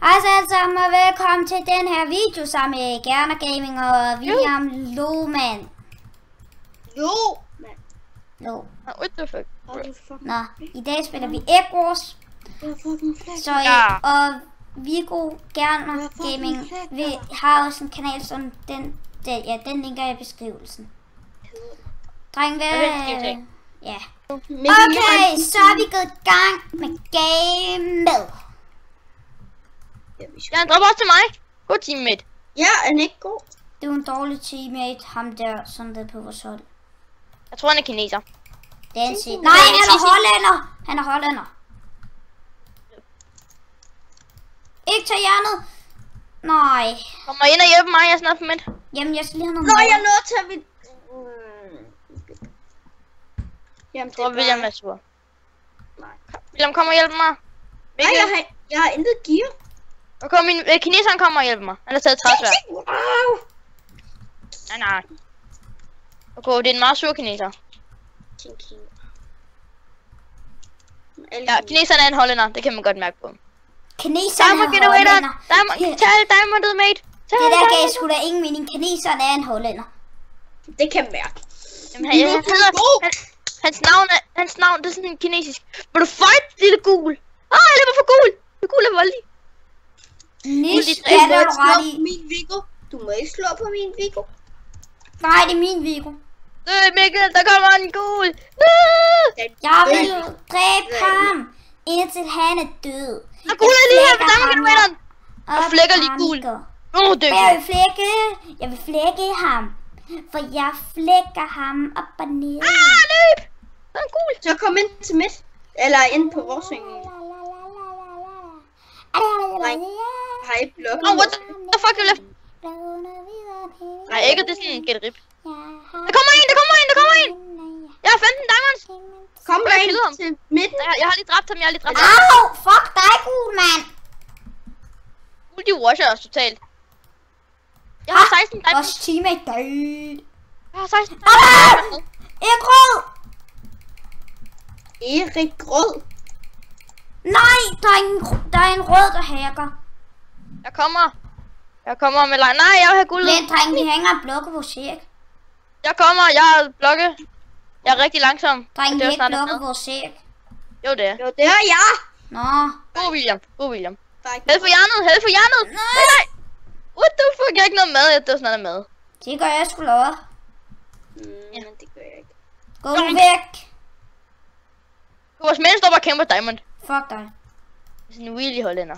Hej så alle sammen og velkommen til den her video sammen med Gerner Gaming og William Lohmann. What the fuck? Nå, i dag spiller vi Egg Wars. Så og Viggo Gerner Gaming har også en kanal som den linker jeg i beskrivelsen. Dreng, ja. Okay, så er vi gået i gang med gamet. Ja, han dropper også til mig. God teammate. Ja, er han ikke god? Det er en dårlig teammate, ham der, sådan der på vores hold. Jeg tror, han er kineser. Det er en sig. Nej, han er hollænder. Han er hollænder. Ikke tage jernet. Nej. Kom ind og hjælpe mig, jeg er snart på midt. Jamen, jeg skal lige have noget. Nå, jeg er nødt til at vi... Jamen, det er bare... William er sur. Nej. William, kom og hjælp mig. Nej, jeg har intet gear. Okay, kineseren kommer og hjælper mig. Han har taget træsvær. Wow. Nej. Okay, det er en meget sur kineser. Ja, kineseren er en hollænder. Det kan man godt mærke på. Kineseren er hollænder. Tag diamondet, mate. Det der gav sgu da ingen mening. Kineseren er en hollænder. Det kan man mærke. Jamen, hans navn, det er sådan en kinesisk. Vil du fight, lille gul? Jeg løber for gul. Det gul er voldelig. Nish, ja, det er du ret i. Du må ikke slå på min Viggo. Nej, det er min Viggo. Mikkel, der kommer en gul. Jeg vil dræbe ham, indtil han er død. Der gul er lige her på diamond-kilometeren. Og flækker lige gul. Jeg vil flække ham. For jeg flækker ham op og ned. Løb! Der er en gul. Så kom ind til midt. Eller ind på vores sving. Nej. Har I blokket? What the fuck, you left? Nej, ikke, det er sådan en gæt-rip. Der kommer en! Jeg har 15 diamonds. Kom ind til midten. Jeg har lige dræbt ham, Au! Fuck dig, gul mand! Gul, de rusher os totalt. Jeg har 16 diamonds. Vores teammate død. Jeg har 16 diamonds. Erik Rød! Erik Rød? Nej, der er en rød, der hacker. Jeg kommer med leg. Nej, jeg vil have guld. Men dreng, vi hænger en blokke på sæk. Jeg har blokke. Jeg er rigtig langsom. Dreng, vi er ikke blokke på sæk. Jo, det er. Jo, det er jeg. Nå. God William. Hæld for jernet. Nej. What the fuck, jeg har ikke noget mad. Det var sådan noget mad. Det gør jeg sgu lov. Men det gør jeg ikke. Gå væk. Vores mænd står bare og kæmper diamond. Fuck dig. Det er sådan en really hollænder.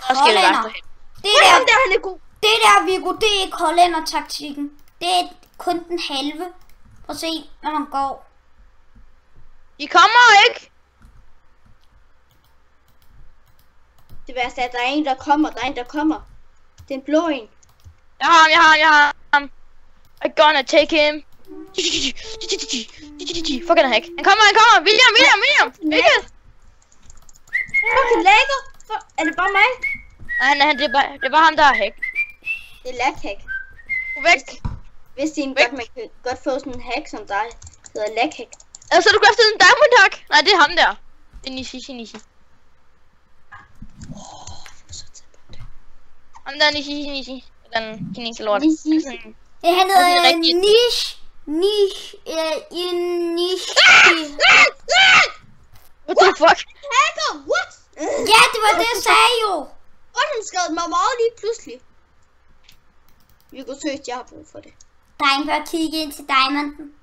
Hollænder. Det der, han er god. Det der, Viggo, det er ikke hollændertaktikken. Det er kun den halve. Prøv at se, når man går. De kommer ikke. Det værste er, at der er en, der kommer. Det er en blå en. Jeg har ham. I'm gonna take him. Fuck, han er hack. Han kommer. William. Mikkel. Fucking lækker. Er det bare mig? Nej, det var ham, der er hack. Det er lag-hack. Væk. Hvis det er en godt, man kan godt få sådan en hack som dig. Det hedder lag-hack. Altså, du craftet en diamond hack? Nej, det er ham der. Det er Nishi. Ham der er Nishi. Den kinesiske lort. Det han hedder Nish. What the fuck? Hacker, what? Ja, det var det, jeg sagde jo. Og han skrev mig meget lige pludselig. Vi kunne søge, jeg har brug for det. Dreng, bør kigge ind til diamonden.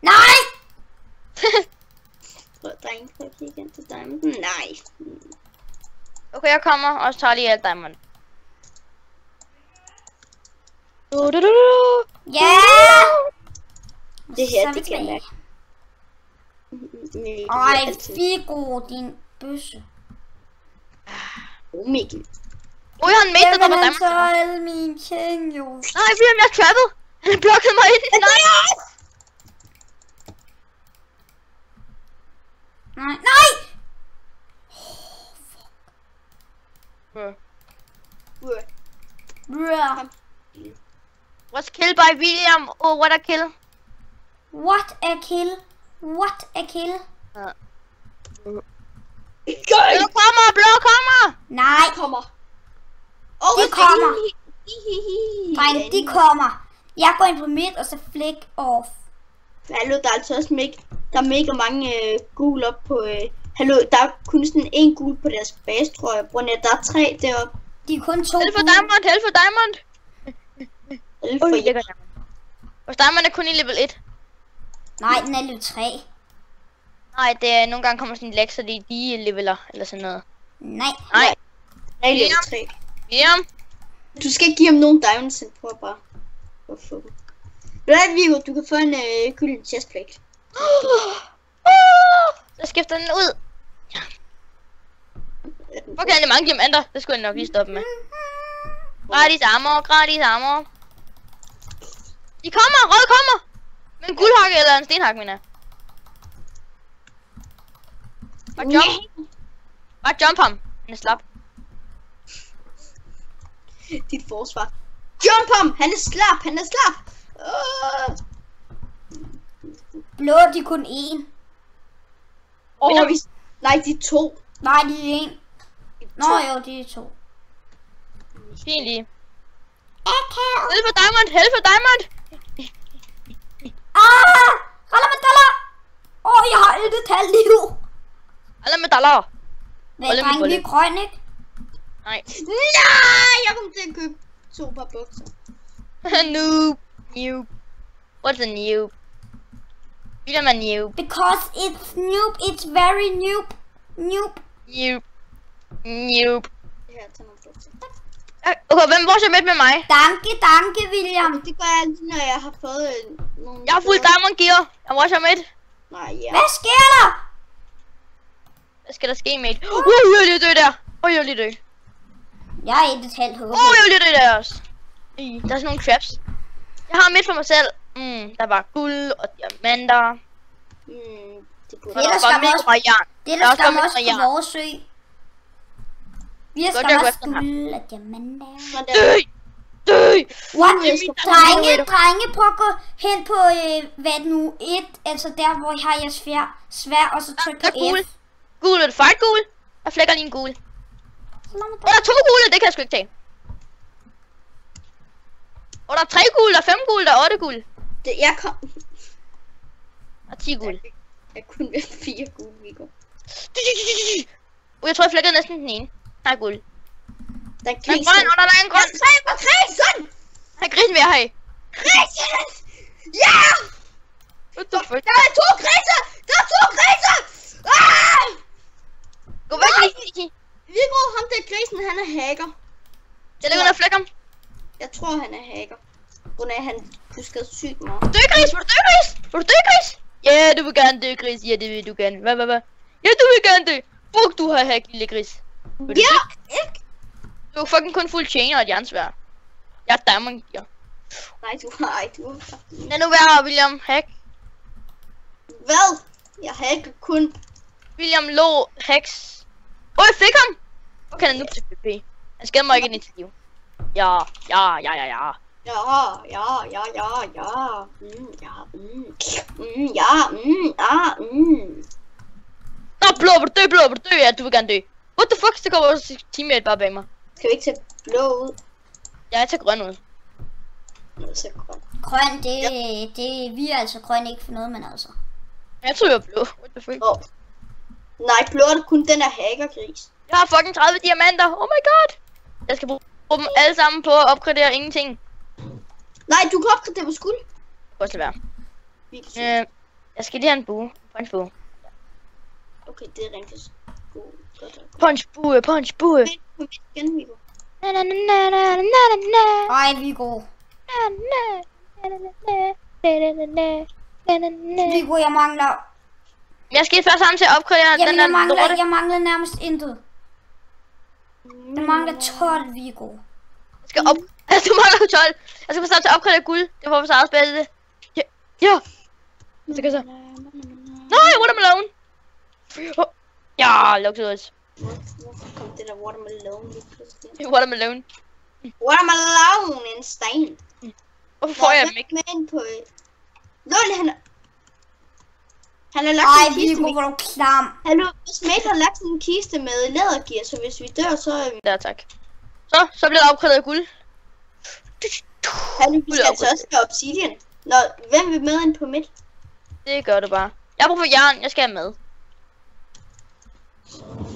Nej! Dreng, bør kigge ind til diamonden. Nej. Okay, jeg kommer og tager lige alt diamond. Ja! Det her, det kan jeg. Ej, Viggo, din bøsse. Mikkel. Jeg har en mate, der dropper diamond. Jeg vil tage alle mine ting, jo. Nej, William, jeg er trappet. Han har blokket mig ind. Nej! Bruh. Was killed by William. Oh, what a kill. What a kill. Blå kommer! Nej, kommer. De kommer. Dreng, de kommer. Jeg går ind på midt, og så flick off. Hallo, der er altså også der er mega mange gul op på... hallo, der er kun sådan en gul på deres base, tror jeg. Brunette, der er 3 deroppe. De er kun 2 Held for diamond, held for diamond. Held for Lækker diamond. Vores diamond er kun i level 1. Nej, den er level 3. Nej, det er nogle gange kommer sådan en lag, så de leveler, eller sådan noget. Nej. Nej. Nej, level 3. William. Du skal ikke give ham nogen diamonds, prøv bare at få dem. Ved du hvad, Viggo, du kan få en gylden chestplate. Så skifter den ud. Okay, det er mange diamanter. Det skulle jeg nok lige stoppe med. Gratis armor, gratis armor. De kommer, rød kommer. Med en guldhakke eller en stenhakke, mener jeg. Bare jump ham. Han er slap. Dit forsvar. Jump ham! Han er slap! Han er slap! Blå, de er kun 1. Nej, de er 2. Nej, de er 1. Nå jo, de er 2. Fint lige. Held for diamond, held for diamond. Raller med dollar! Jeg har et tal liv. Raller med dollar. Men dreng, vi er grøn, ikke? Nej. Nej, jeg kom til at købe 2 par bukser. Noob. Noob. What's a noob? William er noob. Because it's noob, it's very noob. Noob. Noob. Noob. Her, tag nogle bukser. Okay, hvor er så med mig? Danke, William. Det gør jeg altid, når jeg har fået nogle... Jeg har fuld diamond gear. Jeg var så med. Nej, ja. Hvad sker der? Hvad skal der ske, mate? Jeg vil lige dø der. Jeg vil lige dø. Jeg er 1,5 HP. Jeg vil lige dø der også. Der er sådan nogle traps. Jeg har midt for mig selv. Der var guld og diamanter. Det burde Det er der skam også på vores sø. Vi har skam også guld og diamanter. Dø! What? Drenge, prøv at gå hen på, hvad nu, 1, altså der, hvor I har jeres svær, og så tryk på F. Gul, er det fight gul? Jeg flækker lige en gul. Der er 2 gule, det kan jeg sgu ikke tage. Og der er 3 gule, der er 5 gule, der er 8 gule. Jeg kom... Og 10 gule. Jeg kunne være 4 gule, Viggo. Jeg tror, jeg flækkede næsten den ene. Der er guld. Der er grisen. Der er grøn, og der er en grøn. Jeg taber grisen! Der er grisen, vi har her. Grisen! Ja! What the fuck? Der er 2 griser! Der er 2 griser! Gå væk, Viggo. Viggo, ham der grisen, han er hacker. Jeg ligger under flækker. Jeg tror, han er hacker. Grund af, at han husker sygt meget. Dø, gris! Vil du dø, gris? Vil du dø, gris? Ja, du vil gerne dø, gris. Ja, det vil du gerne. Hvad? Ja, du vil gerne dø. Fuck, du har hack, lille gris. Ja, ikke? Du er fucking kun fuld chain og et jernsvær. Jeg er diamond gear. Nej, du har ikke. Lad nu være, William. Hack. Hvad? Jeg hacker kun. William lå hacks. Jeg fik ham. Okay, han er nu til PvP. Han skadede mig ikke ind i liv. Ja. Ja. Nå, blå, vil du dø? Ja, du vil gerne dø. What the fuck, så går vores teammate bare bag mig. Skal vi ikke tage blå ud? Jeg tager grøn ud. Grøn, vi er altså grøn ikke for noget, men altså. Jeg tror jeg er blå. What the fuck? Nej, blå er kun den der hackergris. Jeg har fucking 30 diamanter. Oh my god. Jeg skal bruge dem alle sammen på at opgradere ingenting. Nej, du kan opgradere på skuld. Prøv at lade være. Jeg skal lige have en bue. Punchbue. Okay, det er rigtig god. Punchbue. Igen, Viggo. Ej, Viggo. Viggo, jeg mangler... Jeg skal først sammen til at opgradere den der lorte. Jeg mangler nærmest intet. Jeg mangler 12, Viggo. Jeg skal op... Du mangler 12. Jeg skal først til at opgradere guld. Det får vi så afspillet det. Ja. Så kan så... Nej, watermelon. Ja, luksus. Hvorfor kom det der watermelon lige pludselig? Watermelon. Watermelon, en sten. Hvorfor får jeg dem ikke? Med ind på... Lol, han... Han har lagt Ej, en kiste Viggo, med... hvor er du klam. Hallo, Smæk har lagt en kiste med lædergear, så hvis vi dør, så er vi... Der, tak. Så bliver der opgraderet guld. Hallo, vi skal altså også have obsidian. Nå, hvem vil med ind på midt? Det gør det bare. Jeg har brug for jern, jeg skal have med.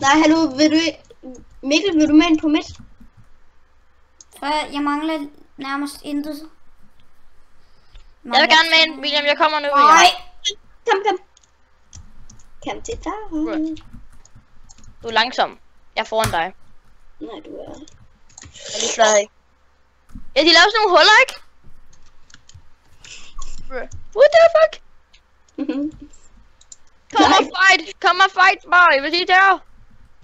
Nej, hallo, vil du... Mikkel, vil du med ind på midt? For jeg mangler nærmest intet. Jeg vil gerne med ind, William, jeg kommer nu. Nej. Kom. Kom til dig. Du er langsom. Jeg er foran dig. Nej, du er... Jeg er lige stadig. Ja, de laver sådan nogle huller, ikke? What the fuck? Kom og fight mig, hvis I tør.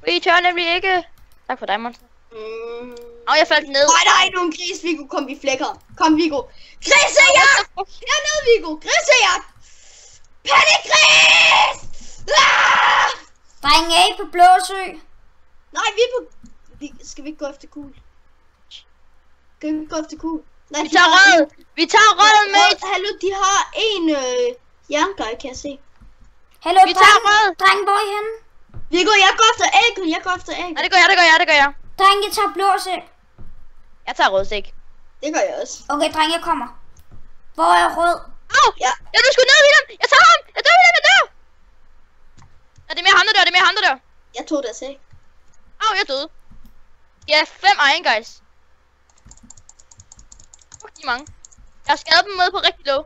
Vi tør nemlig ikke. Tak for dig, monster. Jeg faldt ned. Nej, nu en gris, Viggo. Kom, vi flækker. Kom, Viggo. Grisejagt! Hernede, Viggo. Grisejagt! Pattegris! Ah! Dreng af på Blåsø. Nej, vi er på... Skal vi ikke gå efter kugl? Skal vi ikke gå efter kugl? Nej, Vi tager rød. Vi tager rød med. Hallo, de har en jerngrej, kan jeg se. Hallo, Vi tager rød. dreng, hvor er I henne? Viggo, jeg går efter ægget. Ja, det gør jeg. Dreng, jeg tager Blåsø. Jeg tager rødsæk. Det gør jeg også. Okay, dreng, jeg kommer. Hvor er rød? Au! Ja. Jeg er sgu ned, William! Jeg tager ham! Jeg dør, William, jeg dør! Ja, det er mere ham, der dør, Jeg tog det at se. Au, jeg døde. Ja, 5 iron, guys. Fuck, de er mange. Jeg har skadet dem med på rigtig low.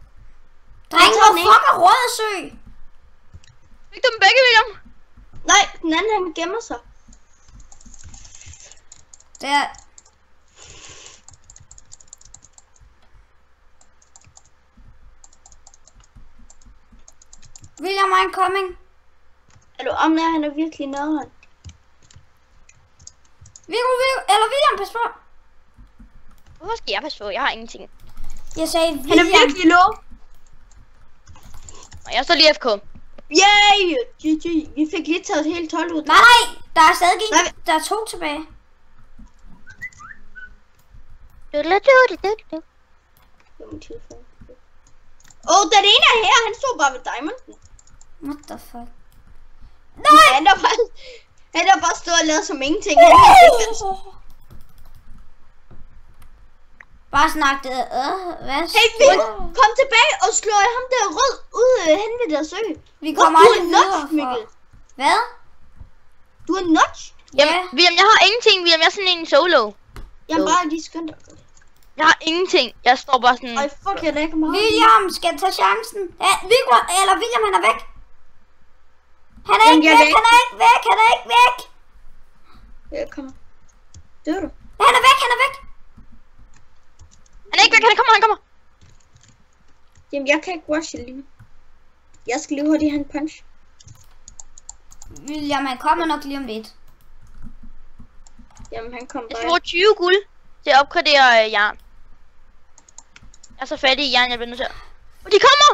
Dreng, hvor fuck er rød sø? Fik du dem begge, William? Nej, den anden han gemmer sig. Der. William, I'm coming. Er du om der, han er virkelig nederen. Eller William, pas på. Hvorfor skal jeg passe på? Jeg har ingenting. Jeg sagde Han er William. virkelig low. Og jeg står lige FK. Yay! GG. Vi fik lige taget et helt 12 ud. Nej, der er stadig en. Nej. Der er 2 tilbage. Den ene er her. Han stod bare ved diamonden. What the fuck? Nej! Han har bare stået og lavet som ingenting. Han kan ikke Bare snakket. Hvad? Hey, Viggo, kom tilbage og slå ham der rød ud hen ved der sø. Vi kommer du er aldrig videre notch, Mikkel. Hvad? Du er notch. Jamen, William, jeg har ingenting, William. Jeg er sådan en solo. Jeg er bare lige skønt. Jeg har ingenting. Jeg står bare sådan... Ej, fuck, jeg lægger mig. William skal tage chancen. Ja, Viggo, eller William, han er væk. Han er Jamen, ikke jeg væk, er han er ikke væk, han er ikke væk. Jeg kommer. Dør du? Han er væk, han er væk. Han er ikke væk, han kommer. Jamen, jeg kan ikke rushe lige nu. Jeg skal lige hurtigt have en punch. William, han kommer nok lige om lidt. Jamen, han kom Jeg bare. skal bruge 20 guld til at opgradere jern. Jeg er så fattig i jern, jeg bliver nødt til at... De kommer!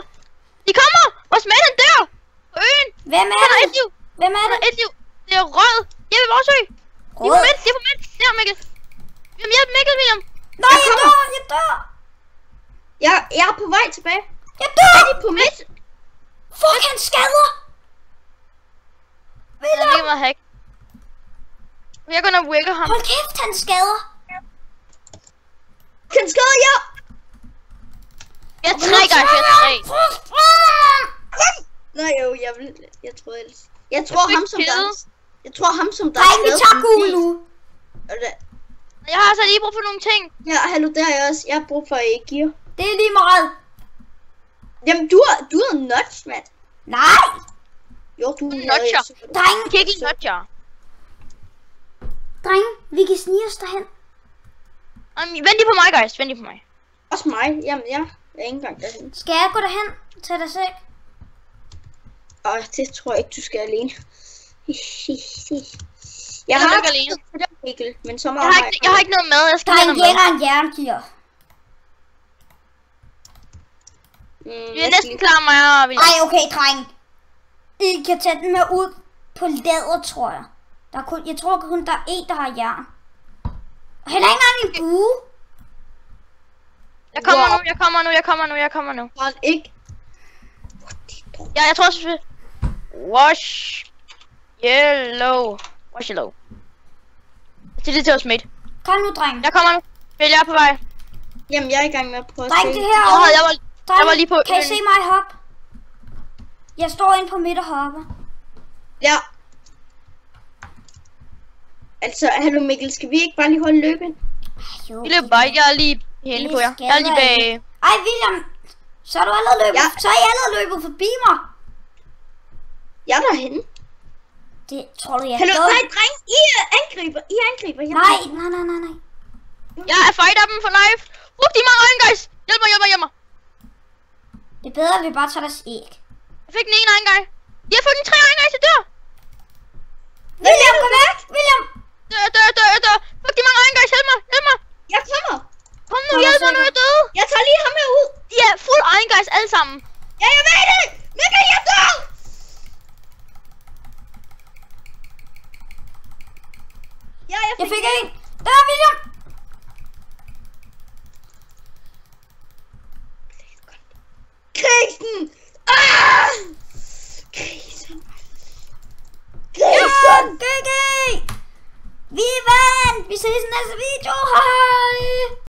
Hvor smager den dør! På øen! Hvem er Han har det? et liv! Hvem er Han det? har et liv! Det er rød! Jeg vil også søge! De er på midt! Der, Mikkel! Jamen, hjælp Mikkel, William! Nej, jeg dør! Jeg er på vej tilbage. Jeg dør! Er de på midt? Fuck, han skader! Han er ikke meget hack. Jeg går nok wiggle ham. Hold kæft, han skader! Han skader jer! Jeg er 3, guys, jeg er 3. Nej, jo, jeg tror ellers. Jeg tror ham som der. Jeg tror ham som der. Dreng, vi tager gul nu. Jeg har altså lige brug for nogle ting. Ja, hallo, der er jeg også. Jeg har brug for gear. Det er lige meget. Jamen, du er nuts, mand. Nej! Jo, du er Notcher. Dreng, Kigge notcher. dreng, vi kan snige os derhen. Vent lige på mig, guys. Vent lige på mig. Også mig. Jamen, jeg er ikke engang derhen. Skal jeg gå derhen til dig selv? Det tror jeg ikke, du skal alene. Jeg er ikke alene. Mikkel, men så meget Jeg har ikke noget mad. Jeg skal have Dreng, noget mad. gælder en jerngear. Vi er næsten klar, mig og William. Ej, okay, dreng. I kan tage den med ud på læder, tror jeg. Jeg tror kun, der er en, der har jern. Og heller ikke engang en bue. Jeg kommer nu. Bare ikke. Ja, jeg tror også... Wash yellow. Wash yellow. Det er til os, mate. Kom nu, dreng. Jeg kommer nu. Jeg er på vej. Jamen, jeg er i gang med at prøve at Dreng, se. det her. Jeg var lige på. Kan I se mig hoppe? Jeg står inde på midt og hopper. Ja. Altså, hallo Mikkel, skal vi ikke bare lige holde løbet? Jo, Vi løber bare. Jeg er lige henne på jer. Jeg er lige bag. Ej, William. Så er du allerede løbet. Ja. Så er I allerede løbet forbi mig. Jeg er derhenne. Det tror du, jeg er Hallo, dum? nej, dreng, I angriber. Nej. Jeg er fighter dem for life. De mange øjne, guys. Hjælp mig. Det er bedre, at vi bare tager deres æg. Jeg fik den ene øjne, guys. De har fået den 3 øjne, guys. Jeg dør. William, kom væk. William. Jeg dør. De mange øjne, guys. Hjælp mig. Jeg kommer. Kom nu, hjælp mig nu, jeg er døde. Jeg tager lige ham her ud. De er fuld øjne, guys, alle sammen. Ja, jeg ved det. Mikkel, jeg dør. Ja, Jeg fik en. Der er William. Krisen. Krisen. GG. Vi vandt. Vi ses i næste video.